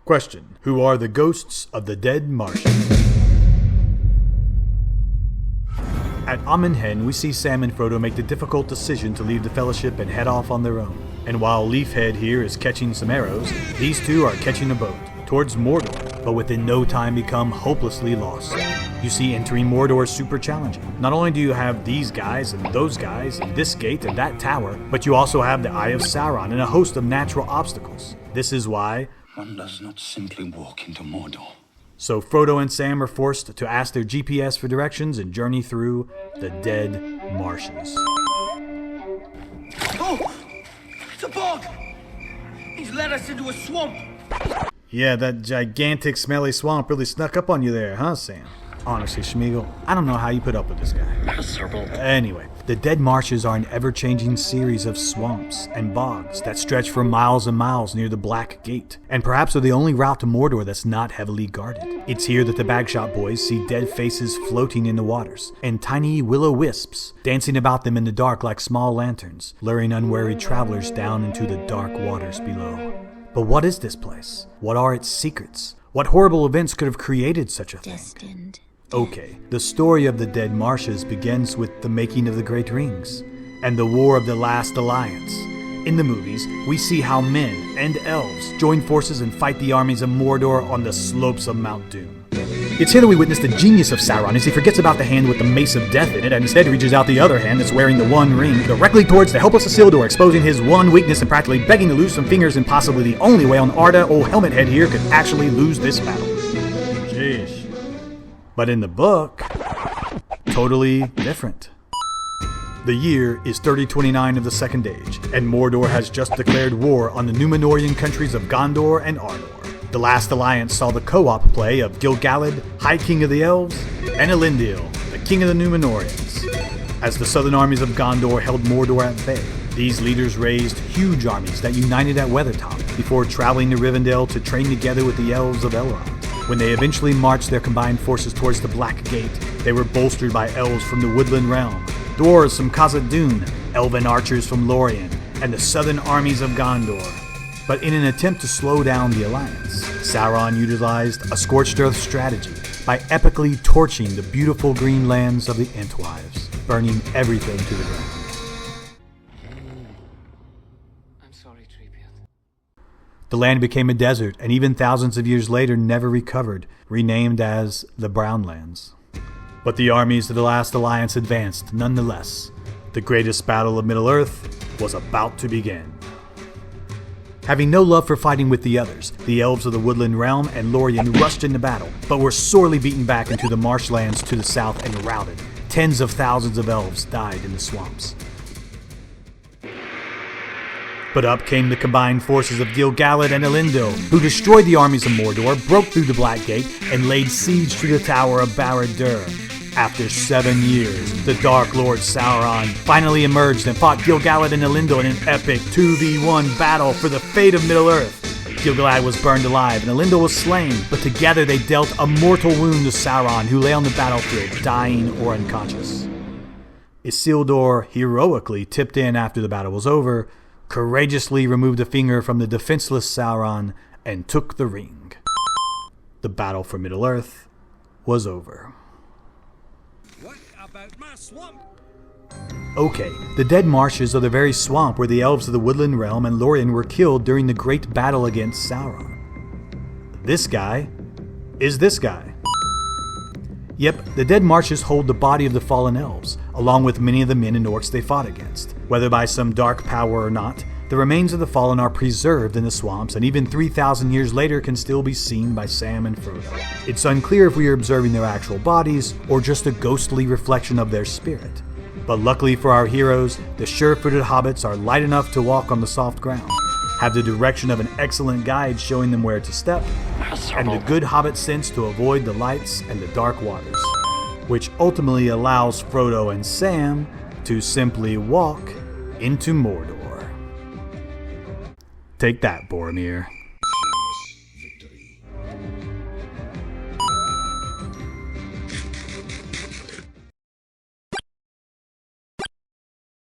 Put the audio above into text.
Question: who are the ghosts of the Dead Marshes? At Amon Hen, we see Sam and Frodo make the difficult decision to leave the Fellowship and head off on their own. And while Leafhead here is catching some arrows, these two are catching a boat towards Mordor, but within no time become hopelessly lost. You see, entering Mordor is super challenging. Not only do you have these guys and those guys and this gate and that tower, but you also have the Eye of Sauron and a host of natural obstacles. This is why one does not simply walk into Mordor. So Frodo and Sam are forced to ask their GPS for directions and journey through the Dead Marshes. Oh! It's a bog! He's led us into a swamp! Yeah, that gigantic smelly swamp really snuck up on you there, huh, Sam? Honestly, Smeagol, I don't know how you put up with this guy. Miserable. Anyway, the Dead Marshes are an ever-changing series of swamps and bogs that stretch for miles and miles near the Black Gate, and perhaps are the only route to Mordor that's not heavily guarded. It's here that the Bagshot boys see dead faces floating in the waters, and tiny will-o-wisps dancing about them in the dark like small lanterns, luring unwary travelers down into the dark waters below. But what is this place? What are its secrets? What horrible events could have created such a thing? Destined. Okay, the story of the Dead Marshes begins with the making of the Great Rings and the War of the Last Alliance. In the movies, we see how men and elves join forces and fight the armies of Mordor on the slopes of Mount Doom. It's here that we witness the genius of Sauron as he forgets about the hand with the Mace of Death in it and instead reaches out the other hand that's wearing the One Ring directly towards the helpless Isildur, exposing his one weakness and practically begging to lose some fingers in possibly the only way on Arda, old Helmet Head here, could actually lose this battle. Jeez. But in the book, totally different. The year is 3029 of the Second Age, and Mordor has just declared war on the Númenórean countries of Gondor and Arnor. The Last Alliance saw the co-op play of Gil-Galad, High King of the Elves, and Elendil, the King of the Númenóreans. As the southern armies of Gondor held Mordor at bay, these leaders raised huge armies that united at Weathertop before traveling to Rivendell to train together with the Elves of Elrond. When they eventually marched their combined forces towards the Black Gate, they were bolstered by elves from the Woodland Realm, dwarves from Khazad-dûn, elven archers from Lorien, and the southern armies of Gondor. But in an attempt to slow down the alliance, Sauron utilized a scorched earth strategy by epically torching the beautiful green lands of the Entwives, burning everything to the ground. The land became a desert, and even thousands of years later never recovered, renamed as the Brownlands. But the armies of the Last Alliance advanced nonetheless. The greatest battle of Middle-earth was about to begin. Having no love for fighting with the others, the elves of the Woodland Realm and Lorien rushed into battle, but were sorely beaten back into the marshlands to the south and routed. Tens of thousands of elves died in the swamps. But up came the combined forces of Gil-Galad and Elendil, who destroyed the armies of Mordor, broke through the Black Gate, and laid siege to the Tower of Barad-dûr. After 7 years, the Dark Lord Sauron finally emerged and fought Gil-Galad and Elendil in an epic 2v1 battle for the fate of Middle-earth. Gil-Galad was burned alive and Elendil was slain, but together they dealt a mortal wound to Sauron, who lay on the battlefield, dying or unconscious. Isildur heroically tipped in after the battle was over, courageously removed a finger from the defenseless Sauron, and took the ring. The battle for Middle-earth was over. What about my swamp? Okay, the Dead Marshes are the very swamp where the elves of the Woodland Realm and Lorien were killed during the great battle against Sauron. This guy is this guy. Yep, the Dead Marshes hold the body of the fallen elves, along with many of the men and orcs they fought against. Whether by some dark power or not, the remains of the fallen are preserved in the swamps, and even 3,000 years later can still be seen by Sam and Frodo. It's unclear if we are observing their actual bodies, or just a ghostly reflection of their spirit. But luckily for our heroes, the sure-footed hobbits are light enough to walk on the soft ground, have the direction of an excellent guide showing them where to step, and the good hobbit sense to avoid the lights and the dark waters, which ultimately allows Frodo and Sam to simply walk into Mordor. Take that, Boromir.